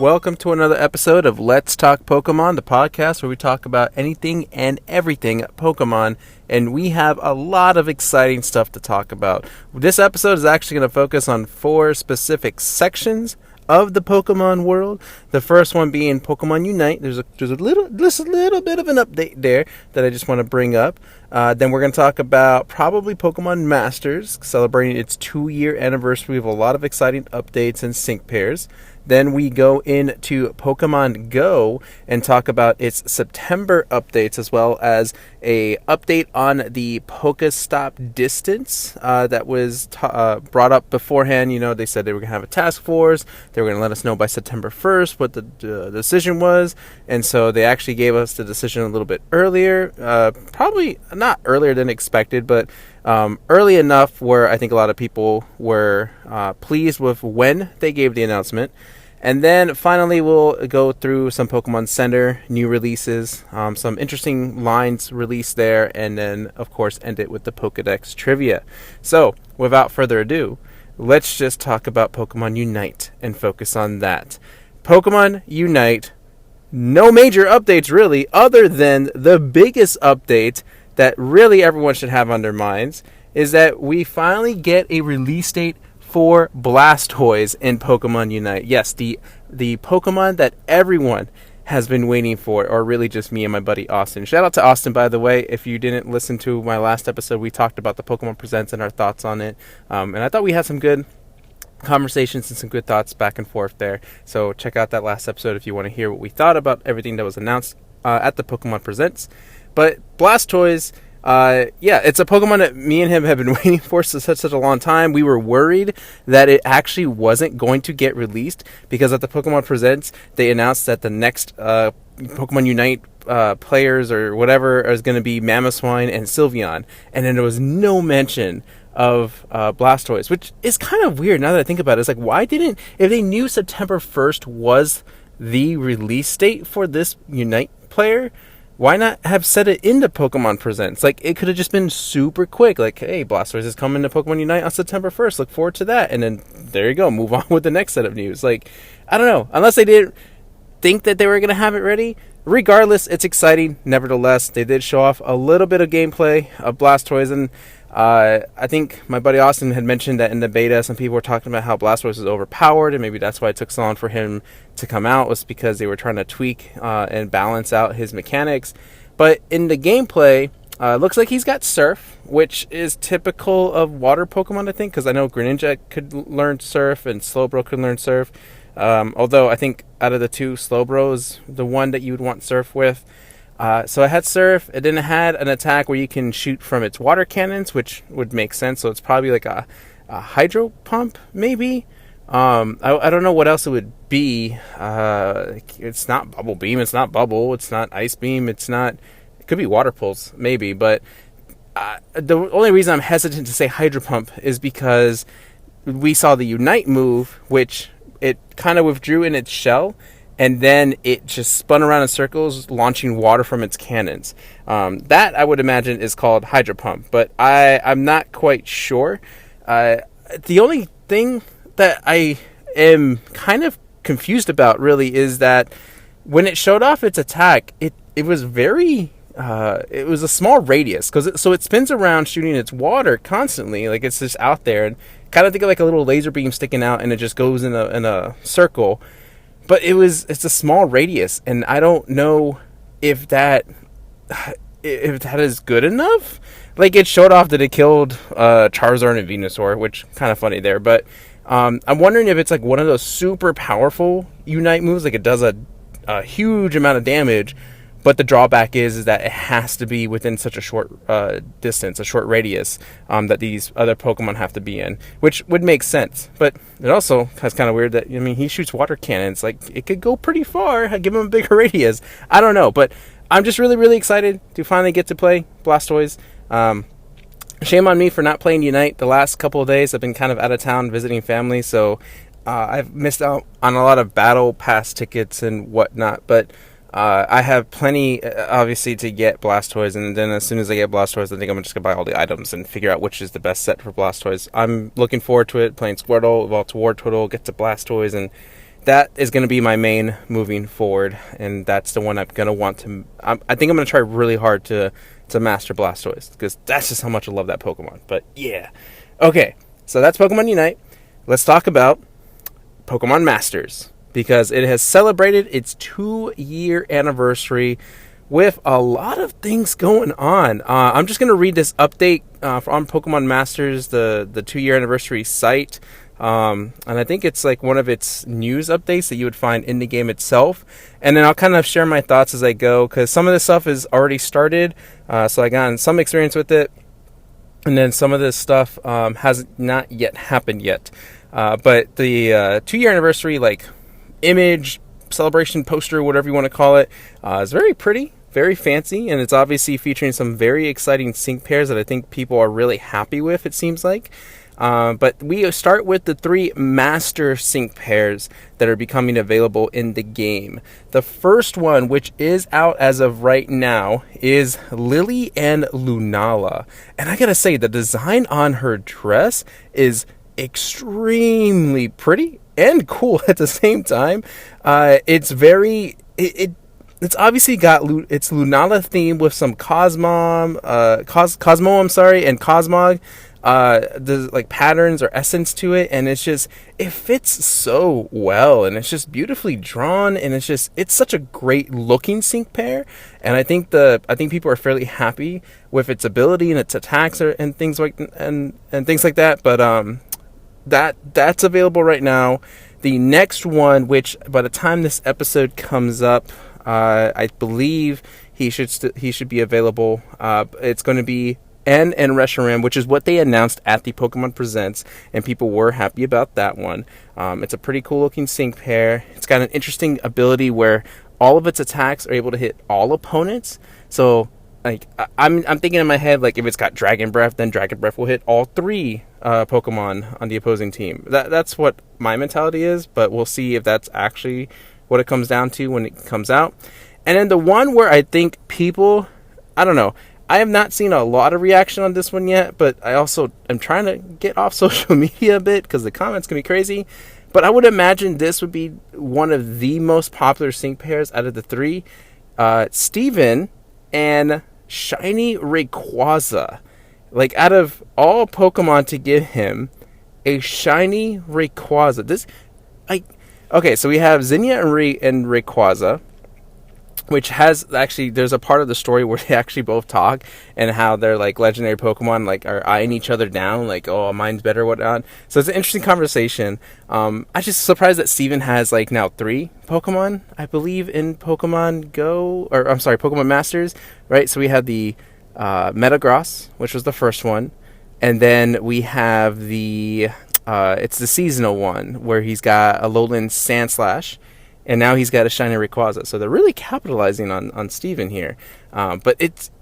Welcome to another episode of Let's Talk Pokemon, the podcast where we talk about anything and everything Pokemon, and we have a lot of exciting stuff to talk about. This episode is actually going to focus on 4 specific sections of the Pokemon world. The first one being Pokemon Unite. There's a little bit of an update there that I just want to bring up. Then we're going to talk about probably Pokemon Masters, celebrating its 2-year anniversary with a lot of exciting updates and sync pairs. Then we go into Pokemon GO and talk about its September updates, as well as a update on the Pokestop Distance that was brought up beforehand. You know, they said they were going to have a task force. They were going to let us know by September 1st what the decision was. And so they actually gave us the decision a little bit earlier. Probably not earlier than expected, but early enough where I think a lot of people were pleased with when they gave the announcement. And then finally we'll go through some Pokemon Center new releases, some interesting lines released there, and then of course end it with the Pokedex Trivia. So without further ado, let's just talk about Pokemon Unite and focus on that. Pokemon Unite, no major updates really, other than the biggest update that really everyone should have on their minds, is that we finally get a release date for Blastoise in Pokemon Unite. Yes, the Pokemon that everyone has been waiting for, or really just me and my buddy Austin. Shout out to Austin, by the way. If you didn't listen to my last episode, we talked about the Pokemon Presents and our thoughts on it. And I thought we had some good conversations and some good thoughts back and forth there. So check out that last episode if you want to hear what we thought about everything that was announced at the Pokemon Presents. But Blastoise, it's a Pokemon that me and him have been waiting for such a long time. We were worried that it actually wasn't going to get released because at the Pokemon Presents, they announced that the next Pokemon Unite players or whatever is going to be Mamoswine and Sylveon. And then there was no mention of Blastoise, which is kind of weird now that I think about it. It's like, why didn't, if they knew September 1st was the release date for this Unite player, why not have set it into Pokemon Presents? Like, it could have just been super quick. Like, hey, Blastoise is coming to Pokemon Unite on September 1st. Look forward to that. And then, there you go. Move on with the next set of news. Like, I don't know. Unless they didn't think that they were going to have it ready. Regardless, it's exciting. Nevertheless, they did show off a little bit of gameplay of Blastoise. And I think my buddy Austin had mentioned that in the beta, some people were talking about how Blastoise is overpowered, and maybe that's why it took so long for him to come out, was because they were trying to tweak and balance out his mechanics. But in the gameplay, looks like he's got Surf, which is typical of water Pokemon, I think, because I know Greninja could learn Surf and Slowbro could learn Surf. Although I think out of the two, Slowbro is the one that you would want Surf with. So I had Surf. It then had an attack where you can shoot from its water cannons, which would make sense. So it's probably like a Hydro Pump, maybe. I don't know what else it would be. It's not Bubble Beam. It's not Bubble. It's not Ice Beam. It could be Water Pulse, maybe. But the only reason I'm hesitant to say Hydro Pump is because we saw the Unite move, which it kind of withdrew in its shell. And then it just spun around in circles, launching water from its cannons. That, I would imagine, is called Hydro Pump. But I'm not quite sure. The only thing that I am kind of confused about, really, is that when it showed off its attack, it was very... it was a small radius. So it spins around shooting its water constantly. Like, it's just out there. And kind of think of like a little laser beam sticking out, and it just goes in a circle. But it's a small radius, and I don't know if that is good enough. Like, it showed off that it killed Charizard and Venusaur, which kind of funny there. But I'm wondering if it's like one of those super powerful Unite moves, like it does a huge amount of damage. But the drawback is that it has to be within such a short distance, a short radius, that these other Pokemon have to be in, which would make sense. But it also is kind of weird that, I mean, he shoots water cannons. Like, it could go pretty far. I'd give him a bigger radius. I don't know, but I'm just really, really excited to finally get to play Blastoise. Shame on me for not playing Unite the last couple of days. I've been kind of out of town visiting family, so I've missed out on a lot of Battle Pass tickets and whatnot, but... I have plenty, obviously, to get Blastoise, and then as soon as I get Blastoise, I think I'm just going to buy all the items and figure out which is the best set for Blastoise. I'm looking forward to it, playing Squirtle, evolve to Wartortle, get to Blastoise, and that is going to be my main moving forward, and that's the one I'm going to want to... I think I'm going to try really hard to master Blastoise, because that's just how much I love that Pokemon. But yeah. Okay, so that's Pokemon Unite. Let's talk about Pokemon Masters, because it has celebrated its 2-year anniversary with a lot of things going on. I'm just going to read this update on Pokemon Masters, the 2-year anniversary site. And I think it's like one of its news updates that you would find in the game itself. And then I'll kind of share my thoughts as I go, because some of this stuff is already started. So I got some experience with it. And then some of this stuff has not yet happened yet. But the 2-year anniversary, like, image, celebration poster, whatever you want to call it, is very pretty, very fancy, and it's obviously featuring some very exciting sync pairs that I think people are really happy with, it seems like. But we start with the 3 master sync pairs that are becoming available in the game. The first one, which is out as of right now, is Lily and Lunala. And I gotta say, the design on her dress is extremely pretty and cool at the same time. It's very... It's obviously got its Lunala theme with some Cosmo, and Cosmog. The like patterns or essence to it, and it fits so well, and it's just beautifully drawn, and it's such a great looking sync pair. And I think people are fairly happy with its ability and its attacks and things like that. But that's available right now. The next one, which by the time this episode comes up, I believe he should be available. It's going to be and Reshiram, which is what they announced at the Pokemon Presents, and people were happy about that one. It's a pretty cool looking sync pair. It's got an interesting ability where all of its attacks are able to hit all opponents. So, like, I'm thinking in my head, like, if it's got Dragon Breath, then Dragon Breath will hit all 3 Pokemon on the opposing team. That's what my mentality is, but we'll see if that's actually what it comes down to when it comes out. And then the one where I think people, I don't know, I have not seen a lot of reaction on this one yet, but I also am trying to get off social media a bit because the comments can be crazy. But I would imagine this would be one of the most popular sync pairs out of the 3. Steven and Shiny Rayquaza. Like, out of all Pokemon to give him a Shiny Rayquaza. Okay, so we have Zinnia and Rayquaza, which has actually, there's a part of the story where they actually both talk and how they're like legendary Pokemon like are eyeing each other down, like, oh, mine's better, whatnot. So it's an interesting conversation. I'm just surprised that Steven has like now 3 Pokemon, I believe, in Pokemon GO, or I'm sorry, Pokemon Masters, right? So we have the Metagross, which was the first one, and then we have the it's the seasonal one where he's got a Alolan Sandslash. And now he's got a Shiny Rayquaza. So they're really capitalizing on Steven here. But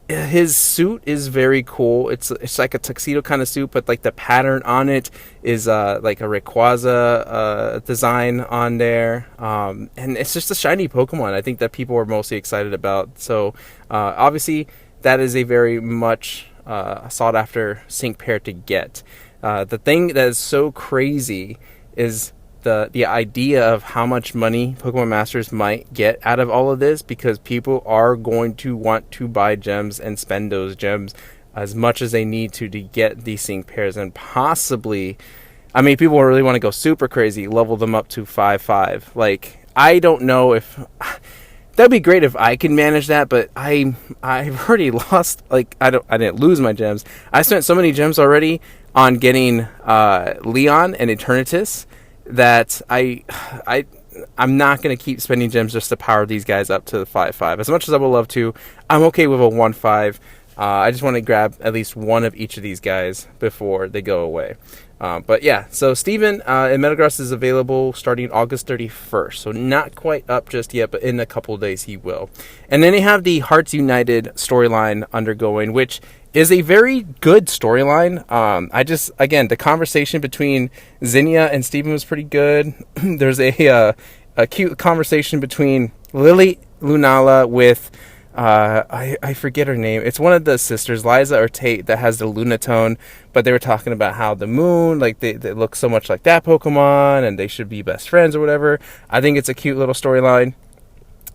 his suit is very cool. It's like a tuxedo kind of suit, but like the pattern on it is like a Rayquaza design on there. And it's just a shiny Pokemon, I think, that people are mostly excited about. So obviously that is a very much sought after sync pair to get. The thing that is so crazy is the idea of how much money Pokemon Masters might get out of all of this, because people are going to want to buy gems and spend those gems as much as they need to get these sync pairs, and possibly, I mean, people really want to go super crazy, level them up to 5-5. Like, I don't know if that'd be great if I can manage that, but I've already lost. Like, I didn't lose my gems. I spent so many gems already on getting Leon and Eternatus that I'm not going to keep spending gems just to power these guys up to the 5-5. As much as I would love to, I'm okay with a 1-5. I just want to grab at least one of each of these guys before they go away. But yeah, so Steven in Metagross is available starting August 31st. So not quite up just yet, but in a couple of days he will. And then they have the Hearts United storyline undergoing, which is a very good storyline. Again, the conversation between Zinnia and Steven was pretty good. There's a cute conversation between Lily Lunala with I forget her name. It's one of the sisters, Liza or Tate, that has the Lunatone. But they were talking about how the moon, like they look so much like that Pokemon, and they should be best friends or whatever. I think it's a cute little storyline.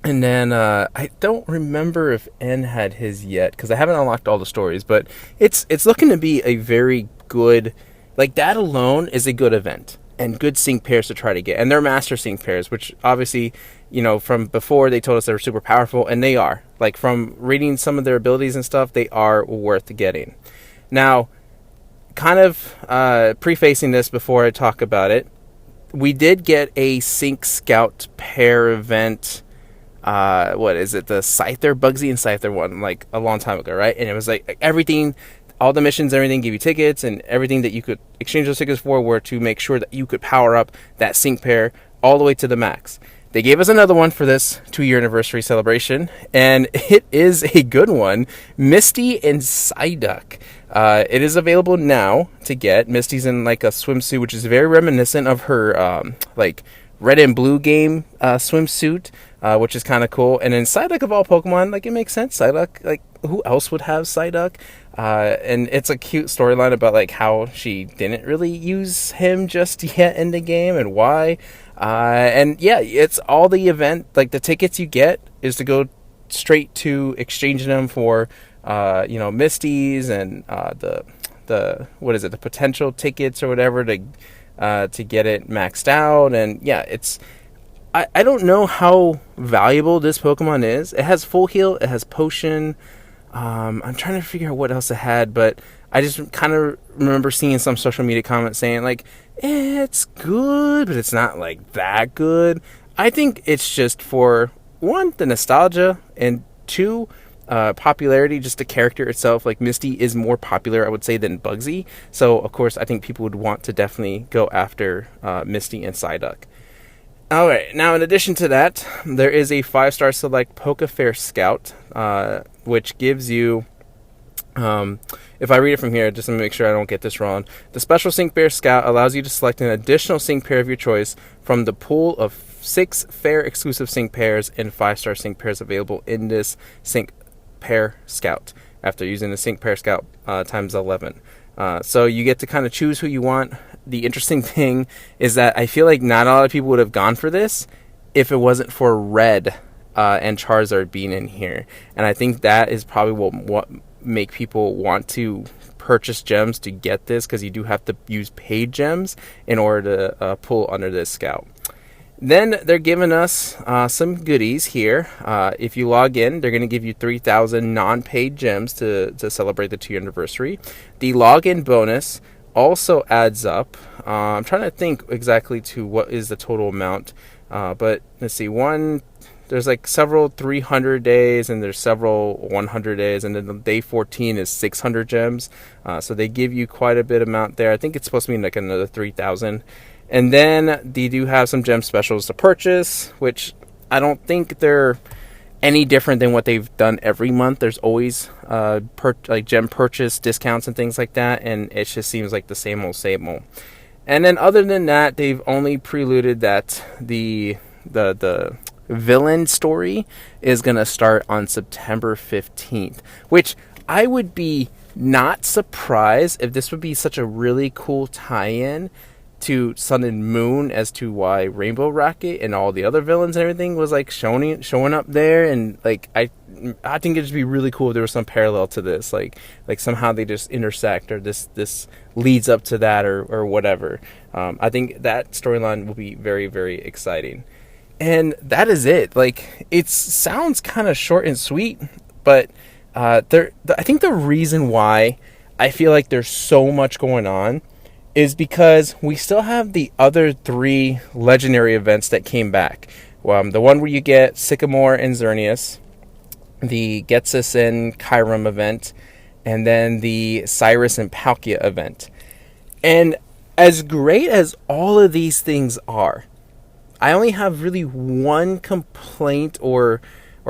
And then I don't remember if N had his yet because I haven't unlocked all the stories. But it's looking to be a very good, like that alone is a good event and good sync pairs to try to get. And they're master sync pairs, which obviously, from before they told us they were super powerful, and they are. Like from reading some of their abilities and stuff, they are worth getting. Now, kind of prefacing this before I talk about it, we did get a Sync Scout pair event. What is it? The Scyther, Bugsy and Scyther one, like a long time ago, right? And it was like everything, all the missions, everything give you tickets, and everything that you could exchange those tickets for were to make sure that you could power up that sync pair all the way to the max. They gave us another one for this 2-year anniversary celebration, and it is a good one. Misty and Psyduck. It is available now to get. Misty's in like a swimsuit, which is very reminiscent of her like red and blue game swimsuit, which is kind of cool. And then Psyduck, of all Pokemon, like it makes sense. Psyduck, like who else would have Psyduck? And it's a cute storyline about like how she didn't really use him just yet in the game and why. And yeah, it's all the event, like the tickets you get is to go straight to exchanging them for, Misty's and the what is it, the potential tickets or whatever to get it maxed out. And yeah, I don't know how valuable this Pokemon is. It has full heal, it has potion. I'm trying to figure out what else it had, but I just kind of remember seeing some social media comments saying like, it's good, but it's not like that good. I think it's just for one, the nostalgia, and two, popularity, just the character itself. Like Misty is more popular, I would say, than Bugsy. So of course I think people would want to definitely go after Misty and Psyduck. Alright, now in addition to that, there is a 5-star select Pokefair Scout, which gives you, if I read it from here, just to make sure I don't get this wrong, the Special Sync Pair Scout allows you to select an additional sync pair of your choice from the pool of 6 fair exclusive sync pairs and 5-star sync pairs available in this Sync Pair Scout, after using the Sync Pair Scout times 11. So you get to kind of choose who you want. The interesting thing is that I feel like not a lot of people would have gone for this if it wasn't for Red and Charizard being in here. And I think that is probably what make people want to purchase gems to get this, because you do have to use paid gems in order to pull under this Scout. Then they're giving us some goodies here. If you log in, they're going to give you 3,000 non-paid gems to celebrate the 2-year anniversary. The login bonus also adds up. I'm trying to think exactly to what is the total amount. But let's see. There's like several 300 days, and there's several 100 days, and then the day 14 is 600 gems. So they give you quite a bit amount there. I think it's supposed to be like another 3,000. And then they do have some gem specials to purchase, which I don't think they're any different than what they've done every month. There's always like gem purchase discounts and things like that, and it just seems like the same old. And then other than that, they've only preluded that the villain story is going to start on September 15th, which I would be not surprised if this would be such a really cool tie-in to Sun and Moon as to why Rainbow Rocket and all the other villains and everything was like showing up there. And like I think it'd just be really cool if there was some parallel to this, like somehow they just intersect, or this leads up to that, or whatever. I think that storyline will be very, very exciting. And that is it. Like, it sounds kind of short and sweet, but I think the reason why I feel like there's so much going on is because we still have the other 3 legendary events that came back. The one where you get Sycamore and Xerneas, the Getsus and Kyurem event, and then the Cyrus and Palkia event. And as great as all of these things are, I only have really one complaint or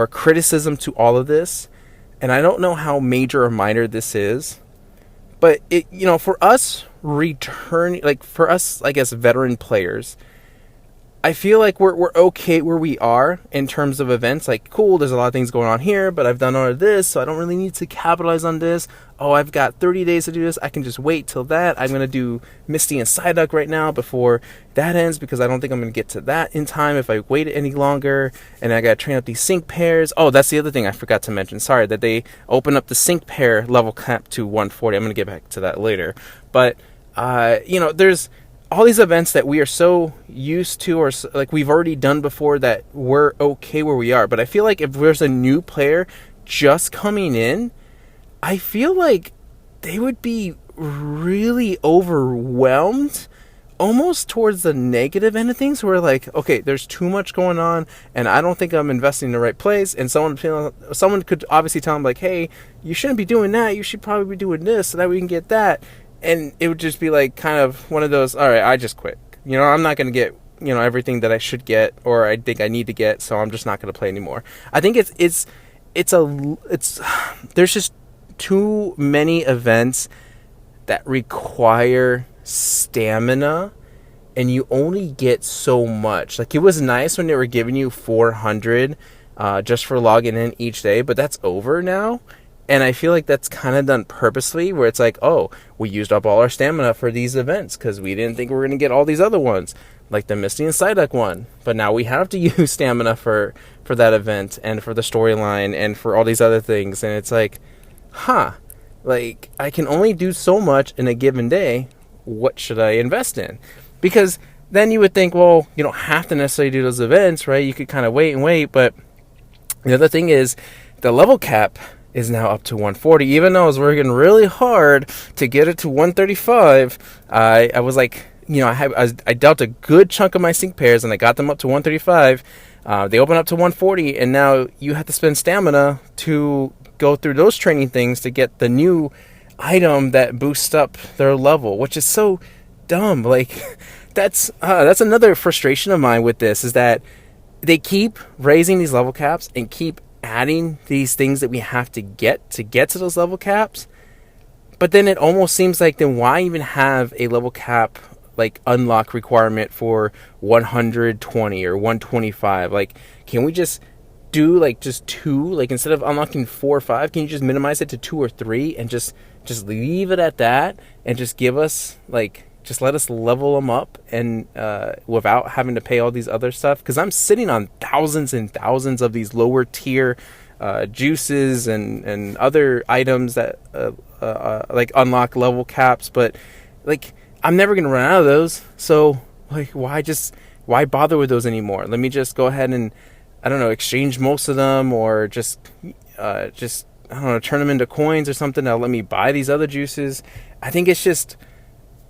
criticism to all of this, and I don't know how major or minor this is, but for us, I guess, veteran players, I feel like we're okay where we are in terms of events. Like, cool, there's a lot of things going on here, but I've done all of this, so I don't really need to capitalize on this. Oh, I've got 30 days to do this. I can just wait till that. I'm going to do Misty and Psyduck right now before that ends because I don't think I'm going to get to that in time if I wait any longer. And I got to train up these sync pairs. Oh, that's the other thing I forgot to mention. Sorry, that they open up the sync pair level cap to 140. I'm going to get back to that later. But, there's all these events that we are so used to or like we've already done before that we're okay where we are. But I feel like if there's a new player just coming in, I feel like they would be really overwhelmed almost towards the negative end of things where like, okay, there's too much going on and I don't think I'm investing in the right place. And someone could obviously tell them like, hey, you shouldn't be doing that. You should probably be doing this so that we can get that. And it would just be like kind of one of those, all right, I just quit. I'm not going to get, everything that I should get or I think I need to get, so I'm just not going to play anymore. I think it's there's just too many events that require stamina and you only get so much. Like, it was nice when they were giving you 400 just for logging in each day, but that's over now. And I feel like that's kind of done purposely, where it's like, oh, we used up all our stamina for these events because we didn't think we were going to get all these other ones, like the Misty and Psyduck one. But now we have to use stamina for that event and for the storyline and for all these other things. And it's like, like, I can only do so much in a given day. What should I invest in? Because then you would think, well, you don't have to necessarily do those events, right? You could kind of wait. But the other thing is the level cap is now up to 140. Even though I was working really hard to get it to 135, I was like, I dealt a good chunk of my sync pairs and I got them up to 135. They open up to 140, and now you have to spend stamina to go through those training things to get the new item that boosts up their level, which is so dumb. Like, that's another frustration of mine with this, is that they keep raising these level caps and keep adding these things that we have to get to those level caps. But then it almost seems like, then why even have a level cap like unlock requirement for 120 or 125? Like, can we just do like just 2? Like, instead of unlocking 4 or 5, can you just minimize it to 2 or 3 and just leave it at that and just give us like, just let us level them up and without having to pay all these other stuff? Because I'm sitting on thousands and thousands of these lower tier juices and other items that like unlock level caps, but like, I'm never gonna run out of those. So like, why bother with those anymore? Let me just go ahead and, I don't know, exchange most of them, or just I don't know, turn them into coins or something. Now let me buy these other juices. I think it's just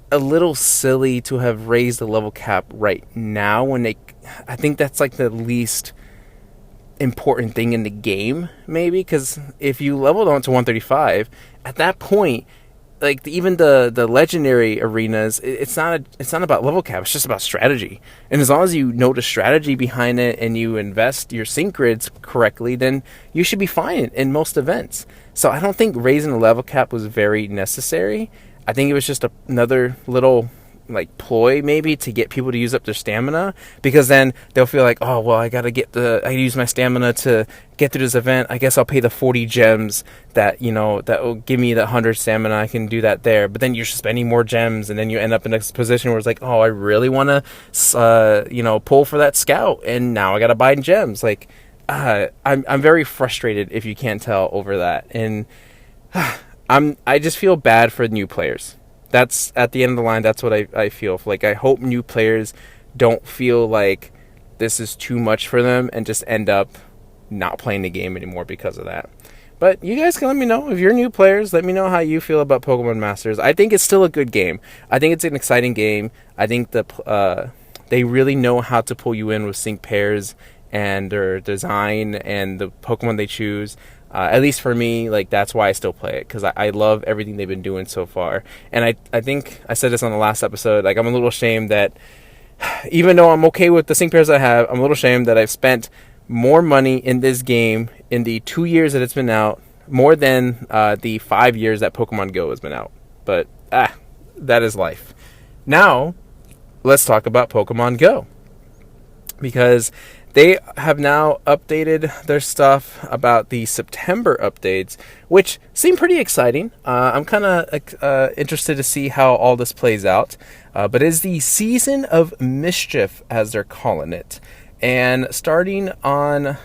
a little silly to have raised the level cap right now I think that's like the least important thing in the game, maybe, because if you leveled on to 135 at that point, like even the legendary arenas, it's not about level cap, it's just about strategy. And as long as you know the strategy behind it and you invest your sync grids correctly, then you should be fine in most events. So I don't think raising the level cap was very necessary. I think it was just another little like ploy maybe to get people to use up their stamina, because then they'll feel like, oh well, I use my stamina to get through this event. I guess I'll pay the 40 gems that that will give me the 100 stamina. I can do that there. But then you're spending more gems, and then you end up in a position where it's like, oh, I really want to pull for that scout, and now I got to buy gems. Like, I'm very frustrated, if you can't tell, over that. And I just feel bad for new players. That's at the end of the line. That's what I feel. Like, I hope new players don't feel like this is too much for them and just end up not playing the game anymore because of that. But you guys can let me know. If you're new players, let me know how you feel about Pokemon Masters. I think it's still a good game. I think it's an exciting game. I think they really know how to pull you in with sync pairs and their design and the Pokemon they choose. At least for me, like, that's why I still play it, because I love everything they've been doing so far. And I think I said this on the last episode, like, I'm a little ashamed that even though I'm okay with the sync pairs I have, I'm a little ashamed that I've spent more money in this game in the 2 years that it's been out, more than the 5 years that Pokemon GO has been out. But that is life. Now let's talk about Pokemon GO. because they have now updated their stuff about the September updates, which seem pretty exciting. I'm kind of interested to see how all this plays out. But it is the Season of Mischief, as they're calling it. And starting on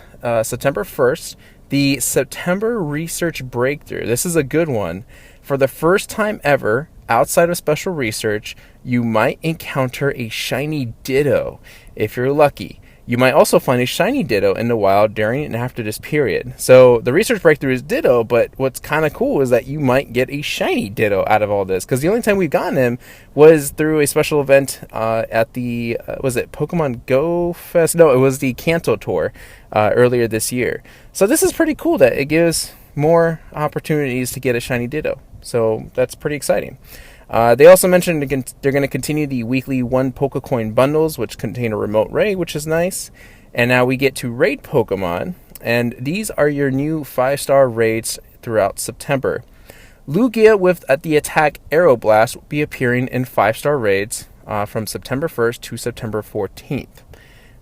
September 1st, the September Research Breakthrough. This is a good one. For the first time ever, outside of special research, you might encounter a shiny Ditto if you're lucky. You might also find a shiny Ditto in the wild during and after this period. So the research breakthrough is Ditto, but what's kind of cool is that you might get a shiny Ditto out of all this, because the only time we've gotten him was through a special event at the, was it Pokemon GO Fest? No, it was the Kanto Tour earlier this year. So this is pretty cool that it gives more opportunities to get a shiny Ditto. So that's pretty exciting. They also mentioned they're going to continue the weekly 1 Pokecoin bundles, which contain a remote raid, which is nice. And now we get to raid Pokemon, and these are your new 5-star raids throughout September. Lugia with the attack Aeroblast will be appearing in 5-star raids from September 1st to September 14th.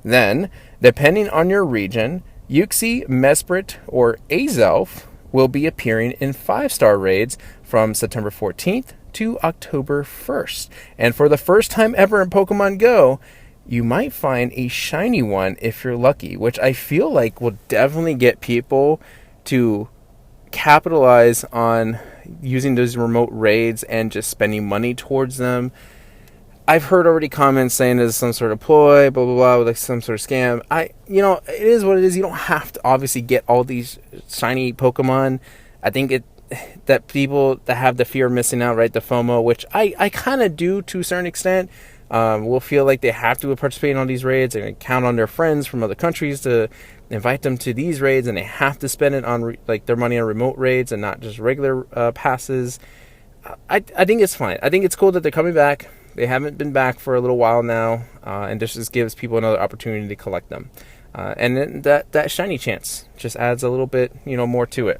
Then, depending on your region, Uxie, Mesprit, or Azelf will be appearing in 5-star raids from September 14th to October 1st. And for the first time ever in Pokemon Go, you might find a shiny one if you're lucky, which I feel like will definitely get people to capitalize on using those remote raids and just spending money towards them. I've heard already comments saying there's some sort of ploy, blah, blah, blah, like some sort of scam. It is what it is. You don't have to obviously get all these shiny Pokemon. I think that people that have the fear of missing out, right, the FOMO, which I kind of do to a certain extent, will feel like they have to participate in all these raids and count on their friends from other countries to invite them to these raids, and they have to spend it on their money on remote raids and not just regular passes. I think it's fine. I think it's cool that they're coming back. They haven't been back for a little while now, and this just gives people another opportunity to collect them. And then that shiny chance just adds a little bit, more to it.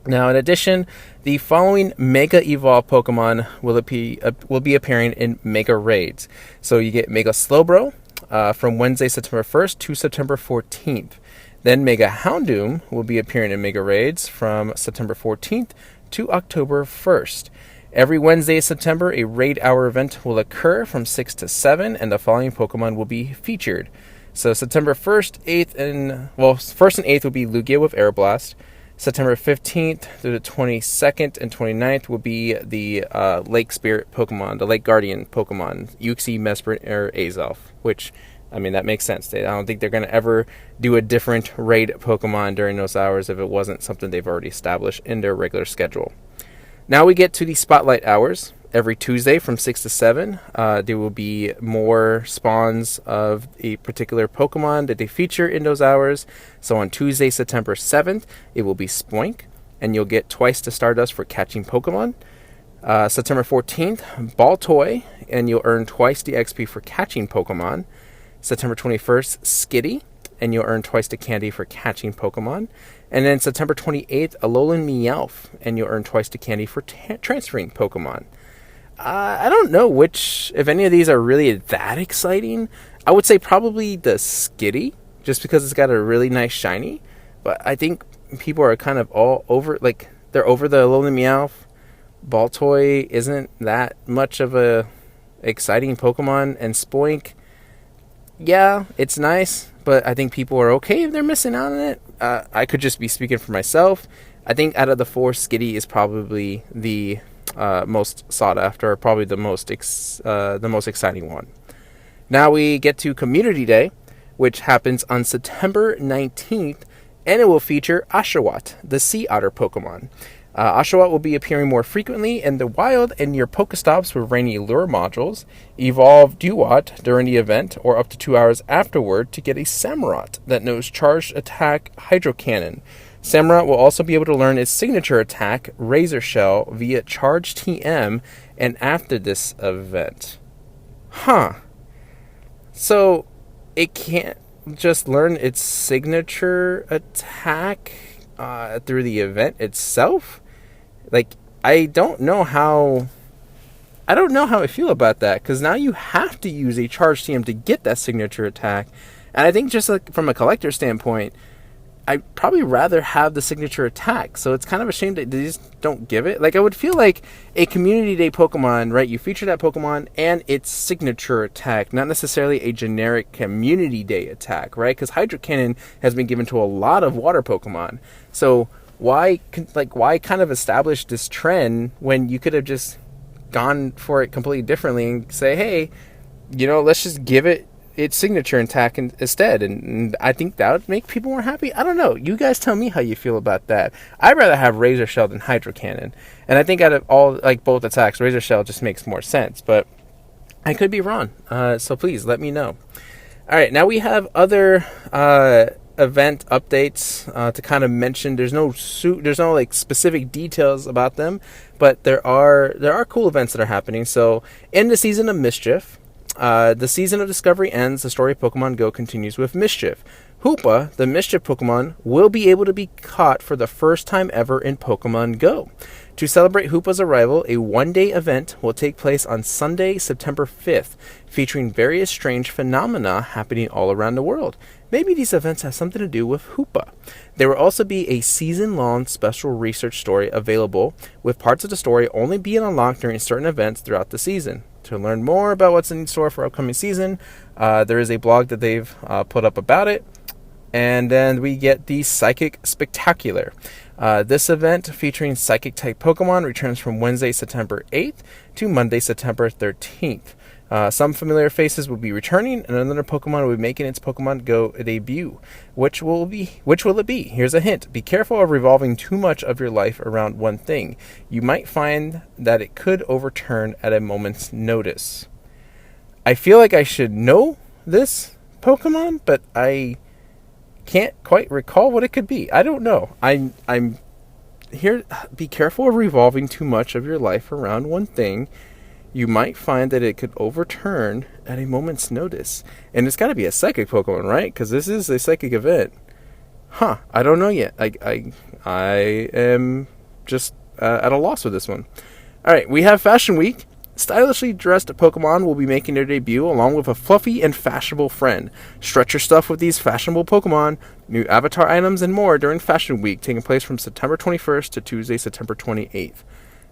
Now, in addition, the following Mega Evolve Pokemon will be appearing in Mega Raids. So you get Mega Slowbro from Wednesday, September 1st to September 14th. Then Mega Houndoom will be appearing in Mega Raids from September 14th to October 1st. Every Wednesday in September, a Raid Hour event will occur from 6 to 7, and the following Pokemon will be featured. So September 1st, 1st and 8th will be Lugia with Aeroblast. September 15th through the 22nd and 29th will be the Lake Spirit Pokemon, the Lake Guardian Pokemon, Uxie, Mesprit, or Azelf, which, that makes sense. I don't think they're going to ever do a different raid Pokemon during those hours if it wasn't something they've already established in their regular schedule. Now we get to the Spotlight Hours. Every Tuesday from 6 to 7, there will be more spawns of a particular Pokemon that they feature in those hours. So on Tuesday, September 7th, it will be Spoink, and you'll get twice the Stardust for catching Pokemon. September 14th, Baltoy, and you'll earn twice the XP for catching Pokemon. September 21st, Skitty, and you'll earn twice the candy for catching Pokemon. And then September 28th, Alolan Meowth, and you'll earn twice the candy for transferring Pokemon. I don't know if any of these are really that exciting. I would say probably the Skitty, just because it's got a really nice shiny. But I think people are kind of all over, they're over the Alolan Meowth. Baltoy isn't that much of a exciting Pokemon, and Spoink, yeah, it's nice, but I think people are okay if they're missing out on it. I could just be speaking for myself. I think out of the 4, Skitty is probably the most sought after, probably the most exciting one. Now we get to Community Day, which happens on September 19th, and it will feature Oshawott, the sea otter Pokemon. Oshawott will be appearing more frequently in the wild and near Pokestops with rainy lure modules. Evolve Duat during the event or up to 2 hours afterward to get a Samurott that knows Charged Attack Hydro Cannon. Samurott will also be able to learn its signature attack, Razor Shell, via Charge TM and after this event. So, it can't just learn its signature attack through the event itself? I don't know how I don't know how I feel about that, because now you have to use a charged TM to get that signature attack. And I think just like from a collector standpoint, I'd probably rather have the signature attack. So it's kind of a shame that they just don't give it. Like, I would feel like a Community Day Pokemon, right? You feature that Pokemon and its signature attack, not necessarily a generic Community Day attack, right? Because Hydro Cannon has been given to a lot of water Pokemon. So why kind of establish this trend when you could have just gone for it completely differently and say, hey, let's just give it its signature attack instead, and I think that would make people more happy. I don't know. You guys tell me how you feel about that. I'd rather have Razor Shell than Hydro Cannon, and I think out of all, both attacks, Razor Shell just makes more sense, but I could be wrong, so please let me know. Alright, now we have other event updates to kind of mention. There's no specific details about them, but there are cool events that are happening. So in the season of Mischief, the season of Discovery ends, the story of Pokemon GO continues with Mischief. Hoopa, the Mischief Pokemon, will be able to be caught for the first time ever in Pokemon GO. To celebrate Hoopa's arrival, a one-day event will take place on Sunday, September 5th, featuring various strange phenomena happening all around the world. Maybe these events have something to do with Hoopa. There will also be a season-long special research story available, with parts of the story only being unlocked during certain events throughout the season. To learn more about what's in store for upcoming season, there is a blog that they've put up about it. And then we get the Psychic Spectacular. This event featuring Psychic-type Pokemon returns from Wednesday, September 8th to Monday, September 13th. Some familiar faces will be returning, and another Pokemon will be making its Pokemon GO debut. Which will it be? Here's a hint. Be careful of revolving too much of your life around one thing. You might find that it could overturn at a moment's notice. I feel like I should know this Pokemon, but I can't quite recall what it could be. I don't know. I'm here. Be careful of revolving too much of your life around one thing. You might find that it could overturn at a moment's notice. And it's got to be a psychic Pokemon, right? Because this is a psychic event. I don't know yet. I am just at a loss with this one. Alright, we have Fashion Week. Stylishly dressed Pokemon will be making their debut along with a fluffy and fashionable friend. Stretch your stuff with these fashionable Pokemon, new avatar items, and more during Fashion Week, taking place from September 21st to Tuesday, September 28th.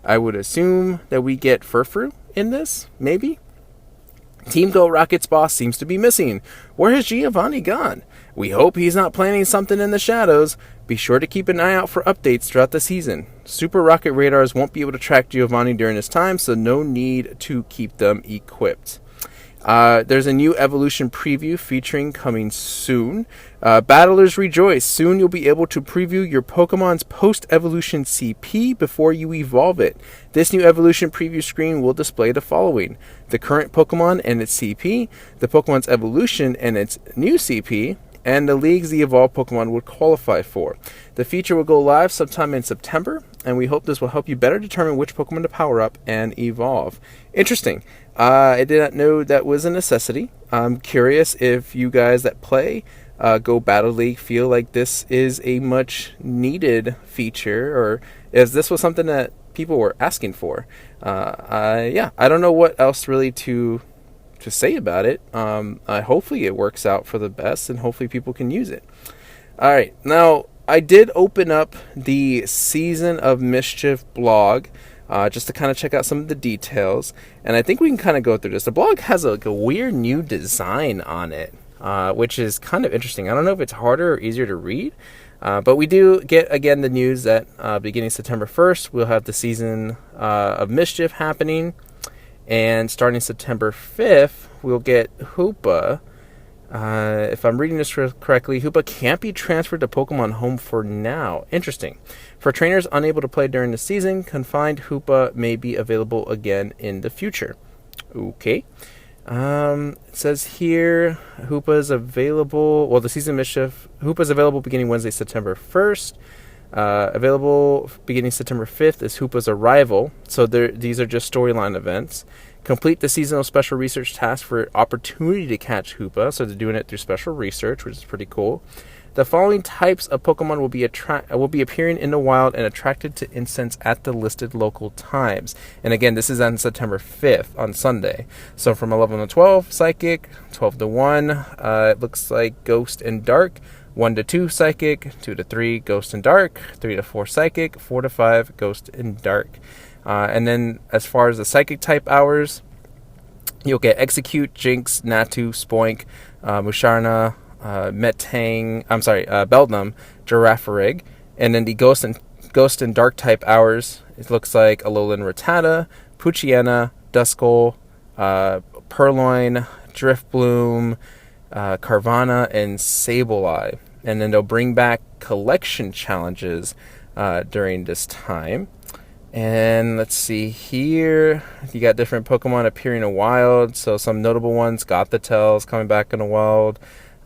I would assume that we get Furfrou in this, maybe? Team Go Rocket's boss seems to be missing. Where has Giovanni gone? We hope he's not planning something in the shadows. Be sure to keep an eye out for updates throughout the season. Super Rocket radars won't be able to track Giovanni during this time, so no need to keep them equipped. There's a new evolution preview featuring coming soon. Battlers rejoice! Soon you'll be able to preview your Pokemon's post-evolution CP before you evolve it. This new evolution preview screen will display the following: the current Pokemon and its CP, the Pokemon's evolution and its new CP, and the leagues the evolved Pokemon would qualify for. The feature will go live sometime in September, and we hope this will help you better determine which Pokemon to power up and evolve. Interesting. I did not know that was a necessity. I'm curious if you guys that play Go Battle League feel like this is a much needed feature, or if this was something that people were asking for. I don't know what else really to say about it. Hopefully it works out for the best, and hopefully people can use it. Alright, now I did open up the Season of Mischief blog just to kind of check out some of the details, and I think we can kind of go through this. The blog has a weird new design on it, which is kind of interesting. I don't know if it's harder or easier to read, but we do get, again, the news that beginning September 1st, we'll have the Season of Mischief happening, and starting September 5th, we'll get Hoopa. If I'm reading this correctly, Hoopa can't be transferred to Pokemon Home for now. Interesting. For trainers unable to play during the season, confined Hoopa may be available again in the future. Okay. It says here, Hoopa is available. Well, the Season of Mischief, Hoopa is available beginning Wednesday, September 1st. Available beginning September 5th is Hoopa's arrival. So these are just storyline events. Complete the seasonal special research task for opportunity to catch Hoopa. So they're doing it through special research, which is pretty cool. The following types of Pokemon will be appearing in the wild and attracted to incense at the listed local times. And again, this is on September 5th, on Sunday. So from 11 to 12, Psychic. 12 to 1, it looks like Ghost and Dark. 1 to 2, Psychic. 2 to 3, Ghost and Dark. 3 to 4, Psychic. 4 to 5, Ghost and Dark. And then as far as the Psychic type hours, you'll get Execute, Jinx, Natu, Spoink, Musharna, Beldum, Girafarig. And then the Ghost and Dark type hours, it looks like Alolan Rattata, Poochyena, Duskull, Purloin, Driftbloom, Carvanha, and Sableye. And then they'll bring back collection challenges during this time. And let's see here. You got different Pokemon appearing in wild. So some notable ones, Gothitels coming back in the wild.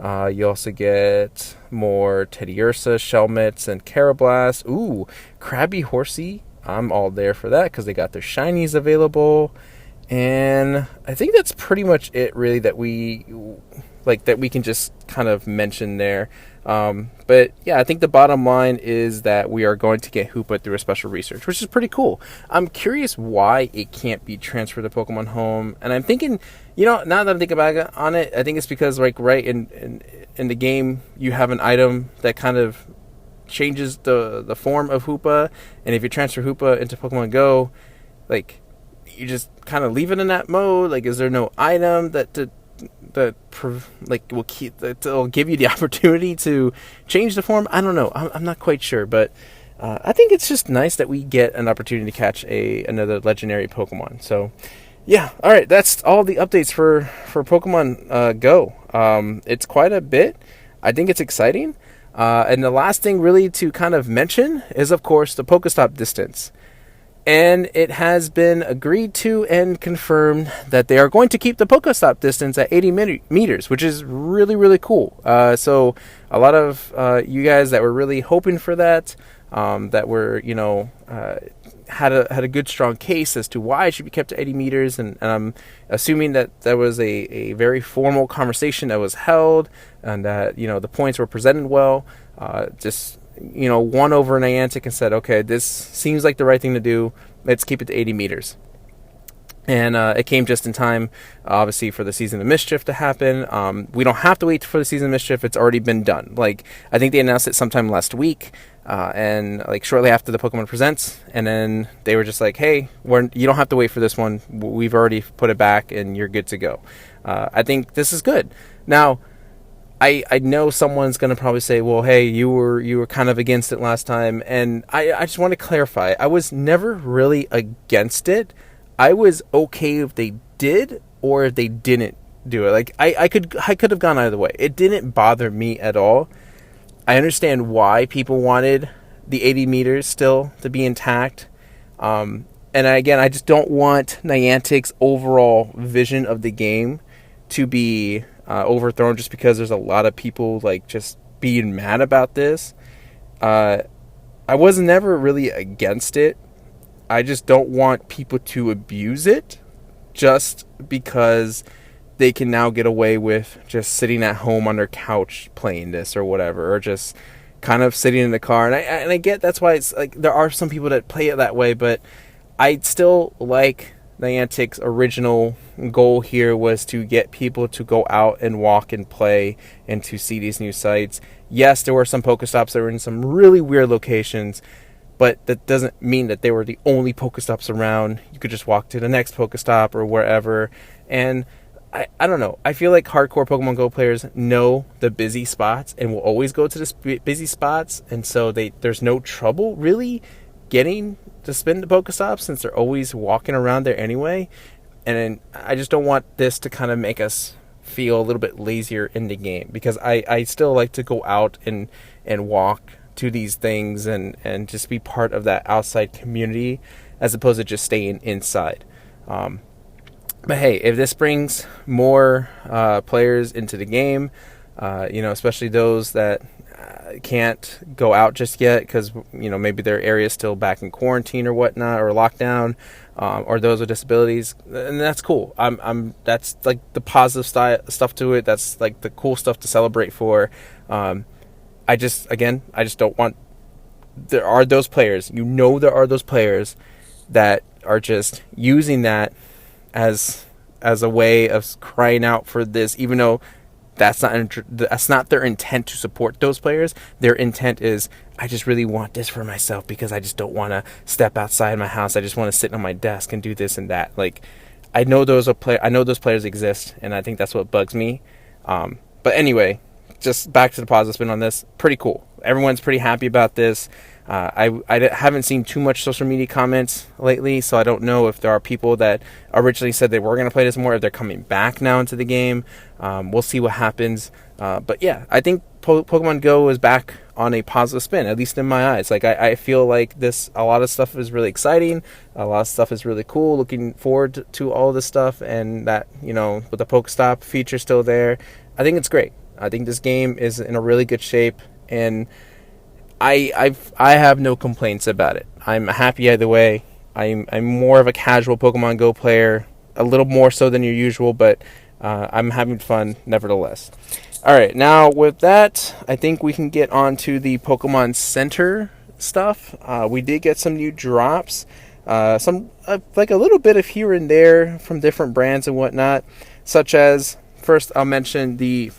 You also get more Teddiursa, Shelmets, and Karrablast. Ooh, Krabby Horsey. I'm all there for that because they got their shinies available. And I think that's pretty much it, really, that we can just kind of mention there. But yeah, I think the bottom line is that we are going to get Hoopa through a special research, which is pretty cool. I'm curious why it can't be transferred to Pokemon Home, and I'm thinking, now that I'm thinking back on it, I think it's because right in the game you have an item that kind of changes the form of Hoopa, and if you transfer Hoopa into Pokemon Go, you just kind of leave it in that mode. Is there no item will give you the opportunity to change the form? I don't know. I'm not quite sure, but I think it's just nice that we get an opportunity to catch another legendary Pokemon. So, yeah. All right, that's all the updates for Pokemon Go. It's quite a bit. I think it's exciting. And the last thing really to kind of mention is, of course, the Pokestop Distance. And it has been agreed to and confirmed that they are going to keep the Pokestop distance at 80 meters, which is really, really cool. So a lot of you guys that were really hoping for that, that were, had a good, strong case as to why it should be kept at 80 meters. And I'm assuming that there was a very formal conversation that was held and that, the points were presented well. Won over Niantic and said, okay, this seems like the right thing to do. Let's keep it to 80 meters. And it came just in time, obviously, for the Season of Mischief to happen. We don't have to wait for the Season of Mischief. It's already been done. I think they announced it sometime last week, and shortly after the Pokemon Presents. And then they were just like, hey, you don't have to wait for this one. We've already put it back, and you're good to go. I think this is good. Now, I know someone's going to probably say, well, hey, you were kind of against it last time. And I just want to clarify. I was never really against it. I was okay if they did or if they didn't do it. I could have gone either way. It didn't bother me at all. I understand why people wanted the 80 meters still to be intact. And again, I just don't want Niantic's overall vision of the game to be overthrown just because there's a lot of people just being mad about this. I was never really against it. I just don't want people to abuse it just because they can now get away with just sitting at home on their couch playing this or whatever, or just kind of sitting in the car. And I get that's why it's there are some people that play it that way, but I still like Niantic's original goal here was to get people to go out and walk and play and to see these new sites. Yes, there were some Pokestops that were in some really weird locations, but that doesn't mean that they were the only Pokestops around. You could just walk to the next Pokestop or wherever. And I don't know. I feel like hardcore Pokemon Go players know the busy spots and will always go to the busy spots. And so there's no trouble really getting to spin the Pokestops since they're always walking around there anyway. And I just don't want this to kind of make us feel a little bit lazier in the game, because I still like to go out and walk to these things and just be part of that outside community as opposed to just staying inside. But hey, if this brings more players into the game, especially those that can't go out just yet because maybe their area is still back in quarantine or whatnot, or lockdown, or those with disabilities, and that's cool. That's like the positive stuff to it. That's like the cool stuff to celebrate for. I I just don't want. There are those players, there are those players that are just using that as a way of crying out for this, even though that's not their intent to support those players. Their intent is, I just really want this for myself because I just don't want to step outside my house. I just want to sit on my desk and do this and that. Like, I know those players exist, and I think that's what bugs me. But anyway, just back to the positive spin on this. Pretty cool. Everyone's pretty happy about this. I haven't seen too much social media comments lately, so I don't know if there are people that originally said they were going to play this more, if they're coming back now into the game. We'll see what happens. But yeah, I think Pokemon Go is back on a positive spin, at least in my eyes. Like, I feel like a lot of stuff is really exciting. A lot of stuff is really cool. Looking forward to all this stuff, and that, with the Pokestop feature still there, I think it's great. I think this game is in a really good shape, and I have no complaints about it. I'm happy either way. I'm more of a casual Pokemon Go player, a little more so than your usual, but I'm having fun nevertheless. All right, now with that, I think we can get on to the Pokemon Center stuff. We did get some new drops, some like a little bit of here and there from different brands and whatnot, such as, first I'll mention the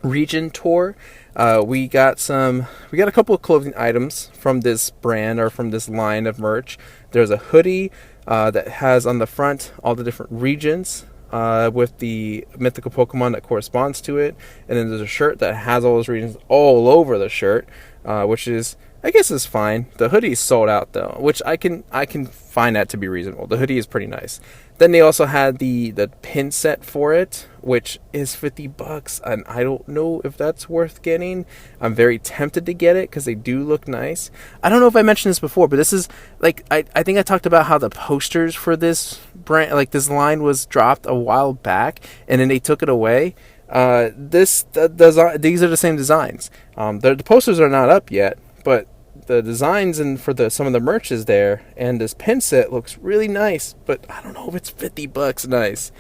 region tour. We got a couple of clothing items from this brand, or from this line of merch. There's a hoodie that has on the front all the different regions with the mythical Pokemon that corresponds to it, and then there's a shirt that has all those regions all over the shirt, which is, I guess, is fine. The hoodie is sold out though, which I can find that to be reasonable. The hoodie is pretty nice. Then they also had the pin set for it, which is $50, and I don't know if that's worth getting. I'm very tempted to get it because they do look nice. I don't know if I mentioned this before, but this is like, I think I talked about how the posters for this brand, like this line, was dropped a while back, and then they took it away. These are the same designs. The posters are not up yet, but the designs and for some of the merch is there, and this pin set looks really nice, but I don't know if it's $50 nice.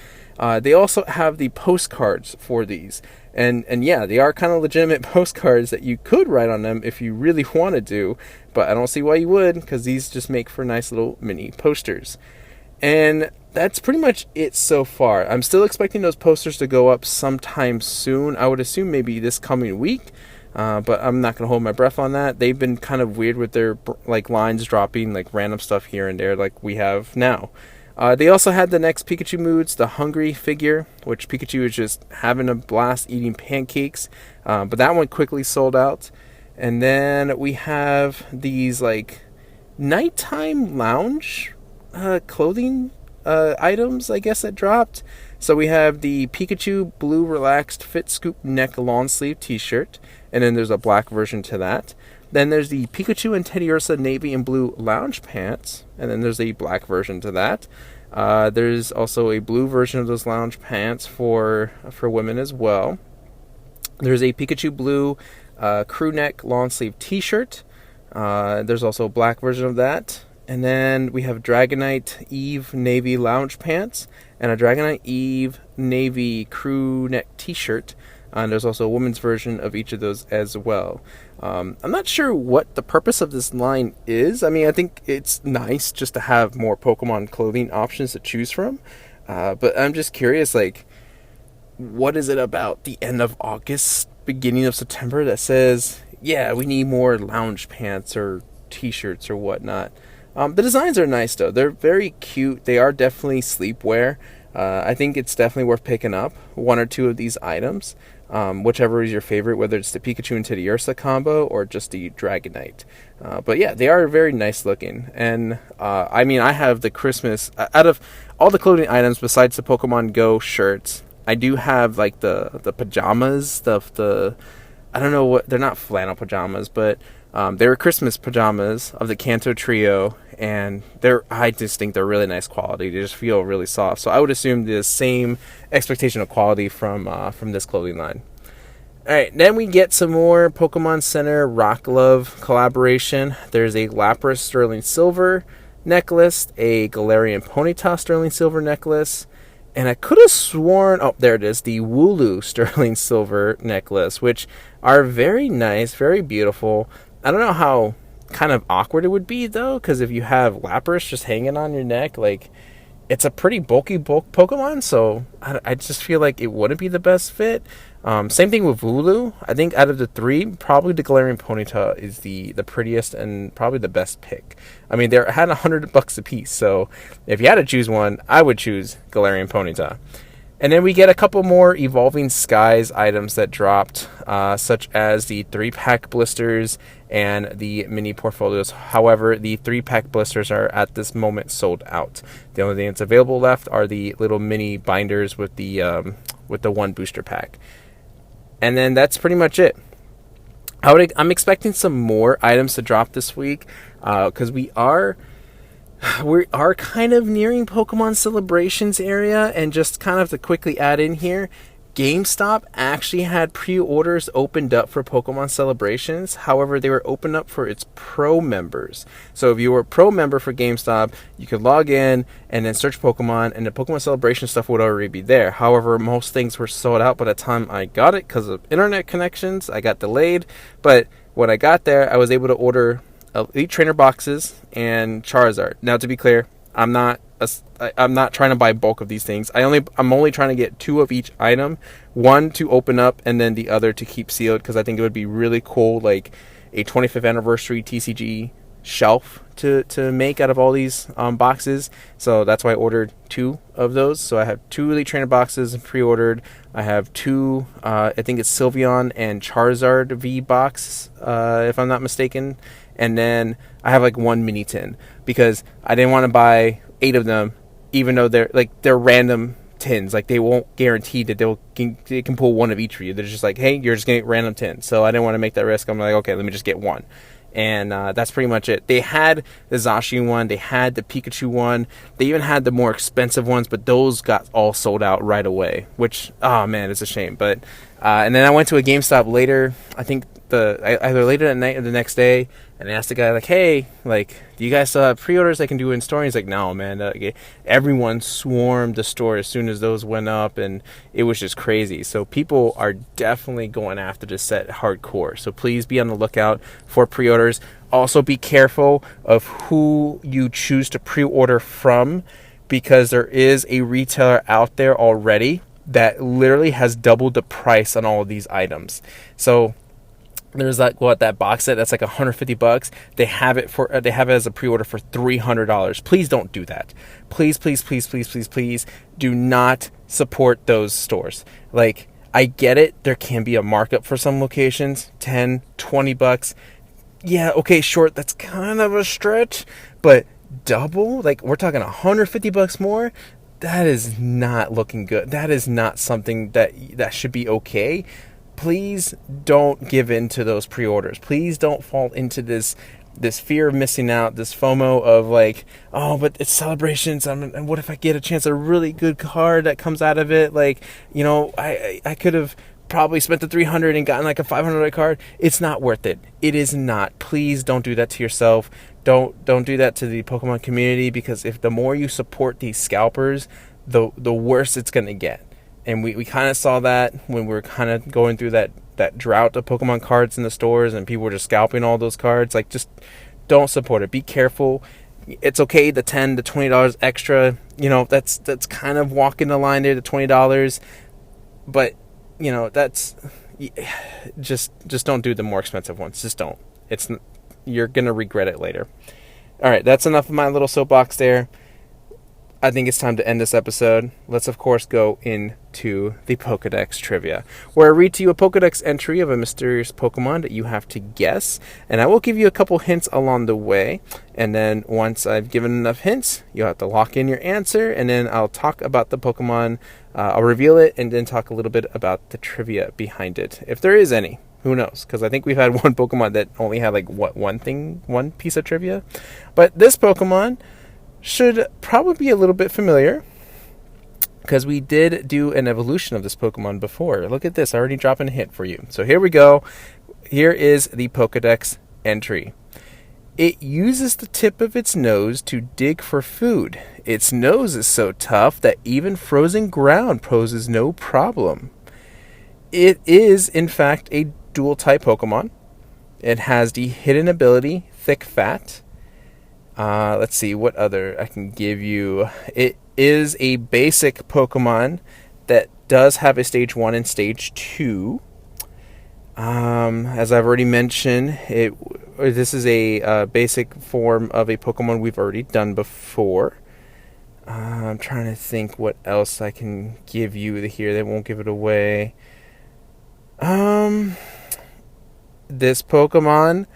They also have the postcards for these, and yeah, they are kind of legitimate postcards that you could write on them if you really wanted to, but I don't see why you would, because these just make for nice little mini posters. And that's pretty much it so far. I'm still expecting those posters to go up sometime soon. I would assume maybe this coming week. But I'm not going to hold my breath on that. They've been kind of weird with their like lines dropping like random stuff here and there like we have now. They also had the next Pikachu Moods, the Hungry figure, which Pikachu is just having a blast eating pancakes. But that one quickly sold out. And then we have these like nighttime lounge clothing items, I guess, that dropped. So we have the Pikachu Blue Relaxed Fit Scoop Neck Long Sleeve T-shirt, and then there's a black version to that. Then there's the Pikachu and Teddiursa Navy and Blue Lounge Pants, and then there's a black version to that. There's also a blue version of those lounge pants for women as well. There's a Pikachu Blue Crew Neck Long Sleeve T-shirt. There's also a black version of that. And then we have Dragonite Eve Navy Lounge Pants and a Dragonite Eve Navy Crew Neck T-shirt. And there's also a women's version of each of those as well. I'm not sure what the purpose of this line is. I mean, I think it's nice just to have more Pokemon clothing options to choose from. But I'm just curious, like, what is it about the end of August, beginning of September that says, yeah, we need more lounge pants or T-shirts or whatnot? The designs are nice, though. They're very cute. They are definitely sleepwear. I think it's definitely worth picking up one or two of these items, whichever is your favorite, whether it's the Pikachu and Teddiursa combo or just the Dragonite. But yeah, they are very nice looking. And I mean, I have the Christmas, out of all the clothing items besides the Pokemon Go shirts, I do have like the pajamas, the I don't know what, they're not flannel pajamas, but they're Christmas pajamas of the Kanto trio, and I just think they're really nice quality. They just feel really soft. So I would assume the same expectation of quality from this clothing line. All right, then we get some more Pokemon Center Rock Love collaboration. There's a Lapras Sterling Silver necklace, a Galarian Ponyta Sterling Silver necklace, And I could have sworn, oh, there it is, the Wooloo Sterling Silver necklace, which are very nice, very beautiful. I don't know how kind of awkward it would be, though, because if you have Lapras just hanging on your neck, like, it's a pretty bulky Pokemon, so I just feel like it wouldn't be the best fit. Same thing with Wooloo. I think out of the three, probably the Galarian Ponyta is the prettiest and probably the best pick. I mean, they had $100 a piece, so if you had to choose one, I would choose Galarian Ponyta. And then we get a couple more Evolving Skies items that dropped, such as the 3-pack blisters and the mini portfolios. However, the 3-pack blisters are at this moment sold out. The only thing that's available left are the little mini binders with the one booster pack. And then that's pretty much it. I'm expecting some more items to drop this week, because we are kind of nearing Pokemon Celebrations area. And just kind of to quickly add in here, GameStop actually had pre-orders opened up for Pokemon Celebrations. However, they were opened up for its Pro members. So if you were a Pro member for GameStop, you could log in and then search Pokemon, and the Pokemon Celebration stuff would already be there. However, most things were sold out by the time I got it because of internet connections. I got delayed, but when I got there, I was able to order Elite Trainer boxes and Charizard. Now, to be clear, I'm not trying to buy bulk of these things. I'm only trying to get 2 of each item, one to open up and then the other to keep sealed, because I think it would be really cool, like a 25th anniversary TCG shelf to make out of all these boxes. So that's why I ordered 2 of those. So I have 2 Elite Trainer boxes pre-ordered. I have 2, I think it's Sylveon and Charizard V box, if I'm not mistaken. And then I have like 1 mini tin, because I didn't want to buy 8 of them, even though they're random tins. Like, they won't guarantee that they can pull 1 of each for you. They're just like, hey, you're just getting random tins. So I didn't want to make that risk. I'm like, okay, let me just get 1. And that's pretty much it. They had the Zacian one, they had the Pikachu one, they even had the more expensive ones, but those got all sold out right away, which, oh man, it's a shame. But and then I went to a GameStop later, I think either later at night or the next day, and I asked the guy, like, hey, like, do you guys still have pre-orders I can do in store? And he's like, no, man. Everyone swarmed the store as soon as those went up, and it was just crazy. So people are definitely going after this set hardcore. So please be on the lookout for pre-orders. Also, be careful of who you choose to pre-order from, because there is a retailer out there already that literally has doubled the price on all of these items. So there's that box set that's like $150. They have it as a pre-order for $300. Please don't do that. Please do not support those stores. Like, I get it, there can be a markup for some locations, $10, $20. Yeah, okay, sure, that's kind of a stretch, but double? Like, we're talking $150 more? That is not looking good. That is not something that should be okay. Please don't give in to those pre-orders. Please don't fall into this fear of missing out, this FOMO of like, oh, but it's Celebrations, and what if I get a chance a really good card that comes out of it? Like, you know, I could have probably spent the $300 and gotten like a $500 card. It's not worth it. It is not. Please don't do that to yourself. Don't do that to the Pokemon community, because if the more you support these scalpers, the worse it's going to get. And we kind of saw that when we were kind of going through that drought of Pokemon cards in the stores, and people were just scalping all those cards. Like, just don't support it. Be careful. It's okay, the $10 to $20 extra, you know, that's kind of walking the line there to $20. But, you know, that's just don't do the more expensive ones. Just don't. You're going to regret it later. All right, that's enough of my little soapbox there. I think it's time to end this episode. Let's, of course, go into the Pokedex Trivia, where I read to you a Pokedex entry of a mysterious Pokemon that you have to guess, and I will give you a couple hints along the way, and then once I've given enough hints, you'll have to lock in your answer, and then I'll talk about the Pokemon, I'll reveal it, and then talk a little bit about the trivia behind it, if there is any. Who knows? Because I think we've had one Pokemon that only had, like, one piece of trivia. But this Pokemon should probably be a little bit familiar, because we did do an evolution of this Pokemon before. Look at this. I already dropped a hint for you. So here we go. Here is the Pokedex entry. It uses the tip of its nose to dig for food. Its nose is so tough that even frozen ground poses no problem. It is, in fact, a dual-type Pokemon. It has the hidden ability, Thick Fat. Let's see, what other I can give you. It is a basic Pokemon that does have a Stage 1 and Stage 2. As I've already mentioned, this is a basic form of a Pokemon we've already done before. I'm trying to think what else I can give you here that won't give it away. This Pokemon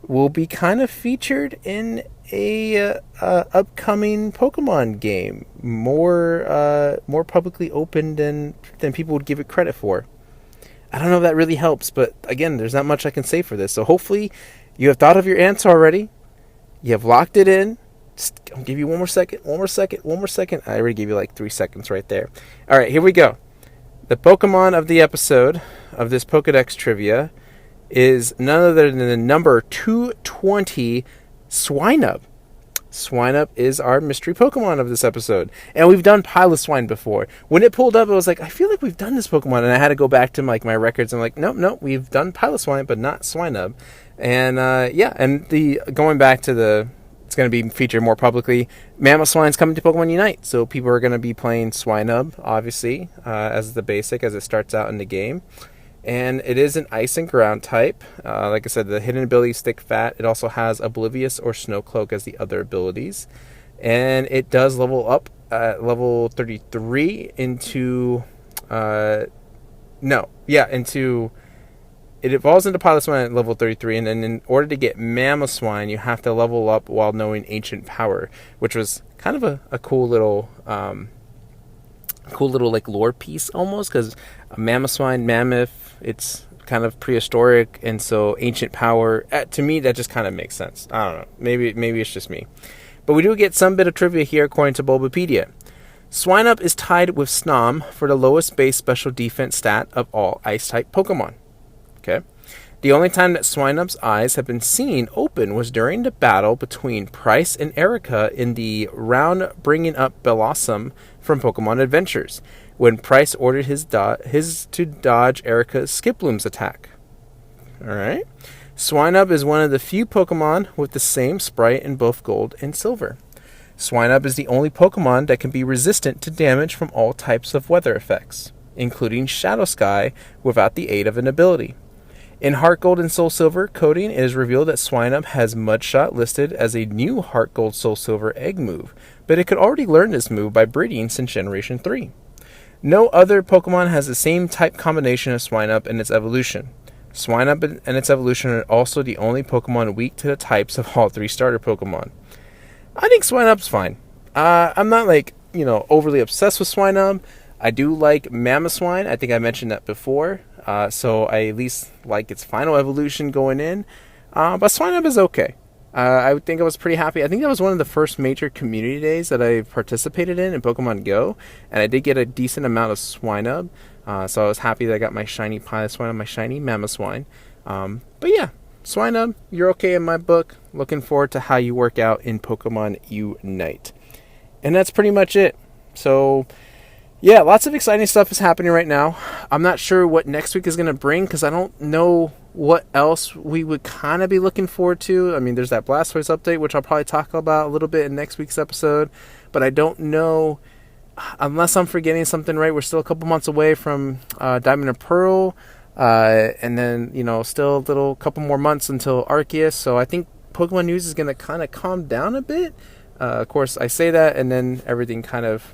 will be kind of featured in a upcoming Pokemon game, more publicly open than people would give it credit for. I don't know if that really helps, but again, there's not much I can say for this. So hopefully you have thought of your answer already. You have locked it in. I'll give you one more second. I already gave you like 3 seconds right there. All right, here we go. The Pokemon of the episode of this Pokedex Trivia is none other than the number 220 Swinub. Swinub is our mystery Pokemon of this episode. And we've done Piloswine before. When it pulled up, I was like, I feel like we've done this Pokemon. And I had to go back to my records. And I'm like, nope, we've done Piloswine, but not Swinub. And going back to it's going to be featured more publicly. Mamoswine's coming to Pokemon Unite. So people are going to be playing Swinub, obviously, as the basic, as it starts out in the game. And it is an ice and ground type. Like I said, the hidden ability is Thick Fat. It also has Oblivious or Snow Cloak as the other abilities. And it does level up at level 33 into... It evolves into Piloswine at level 33. And then in order to get Mamoswine, you have to level up while knowing Ancient Power, which was kind of a cool little... like lore piece almost, because Mamoswine, Mammoth, it's kind of prehistoric, and so Ancient Power, to me that just kind of makes sense. I don't know, maybe it's just me, but we do get some bit of trivia here according to Bulbapedia. Swinub is tied with Snom for the lowest base special defense stat of all ice type Pokemon. Okay, the only time that Swinub's eyes have been seen open was during the battle between Price and Erica in the round bringing up Bellossom from Pokemon Adventures, when Price ordered his to dodge Erica's Skiploom's attack. Alright. Swinub is one of the few Pokemon with the same sprite in both Gold and Silver. Swinub is the only Pokemon that can be resistant to damage from all types of weather effects, including Shadow Sky, without the aid of an ability. In Heart Gold and Soul Silver coding, it is revealed that Swinub has Mudshot listed as a new Heart Gold Soul Silver egg move, but it could already learn this move by breeding since Generation 3. No other Pokemon has the same type combination as Swinub in its evolution. Swinub and its evolution are also the only Pokemon weak to the types of all 3 starter Pokemon. I think Swinub's fine. I'm not overly obsessed with Swinub. I do like Mamoswine. I think I mentioned that before. So I at least like its final evolution going in. But Swinub is okay. I would think I was pretty happy. I think that was one of the first major community days that I participated in Pokemon GO. And I did get a decent amount of Swinub. So I was happy that I got my shiny Piloswine and my shiny Mamoswine. But yeah, Swinub, you're okay in my book. Looking forward to how you work out in Pokemon Unite. And that's pretty much it. So... yeah, lots of exciting stuff is happening right now. I'm not sure what next week is going to bring because I don't know what else we would kind of be looking forward to. I mean, there's that Blastoise update, which I'll probably talk about a little bit in next week's episode. But I don't know, unless I'm forgetting something, right? We're still a couple months away from Diamond and Pearl. And then, still a couple more months until Arceus. So I think Pokemon news is going to kind of calm down a bit. Of course, I say that and then everything kind of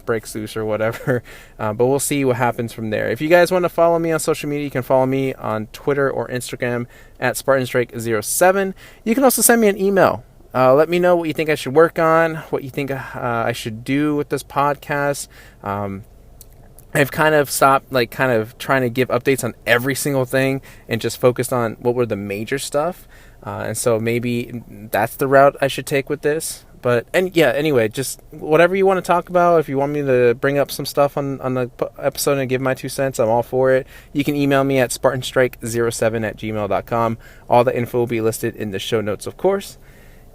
breaks loose or whatever. But we'll see what happens from there. If you guys want to follow me on social media, you can follow me on Twitter or Instagram at SpartanStrike07. You can also send me an email. Let me know what you think I should work on, what you think I should do with this podcast. I've kind of stopped trying to give updates on every single thing and just focused on what were the major stuff. And so maybe that's the route I should take with this. Anyway, just whatever you want to talk about. If you want me to bring up some stuff on the episode and give my 2 cents, I'm all for it. You can email me at spartanstrike07@gmail.com. All the info will be listed in the show notes, of course.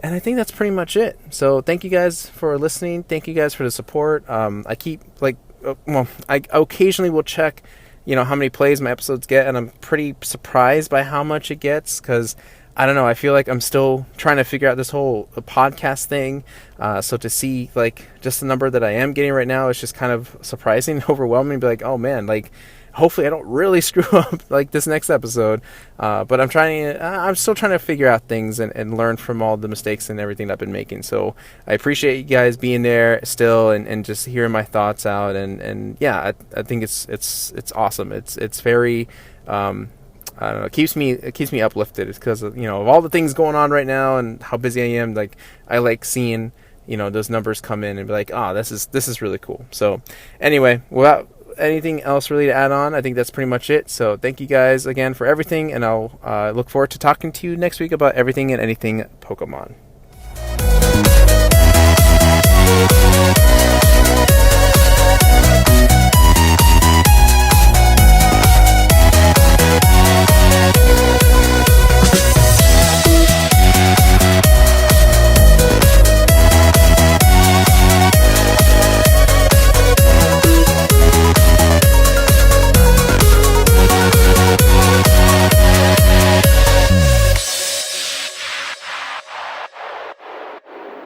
And I think that's pretty much it. So thank you guys for listening. Thank you guys for the support. I occasionally will check, how many plays my episodes get, and I'm pretty surprised by how much it gets, because I don't know, I feel like I'm still trying to figure out this whole podcast thing. So to see just the number that I am getting right now is just kind of surprising and overwhelming. Be like, oh man, hopefully I don't really screw up this next episode. But I'm still trying to figure out things and learn from all the mistakes and everything that I've been making. So I appreciate you guys being there still and just hearing my thoughts out. And yeah, I think it's awesome. It's very, I don't know, it keeps me uplifted. It's because of all the things going on right now and how busy I am. I like seeing those numbers come in and be like, this is really cool. So anyway, without anything else really to add on, I think that's pretty much it. So thank you guys again for everything, and I'll look forward to talking to you next week about everything and anything Pokemon.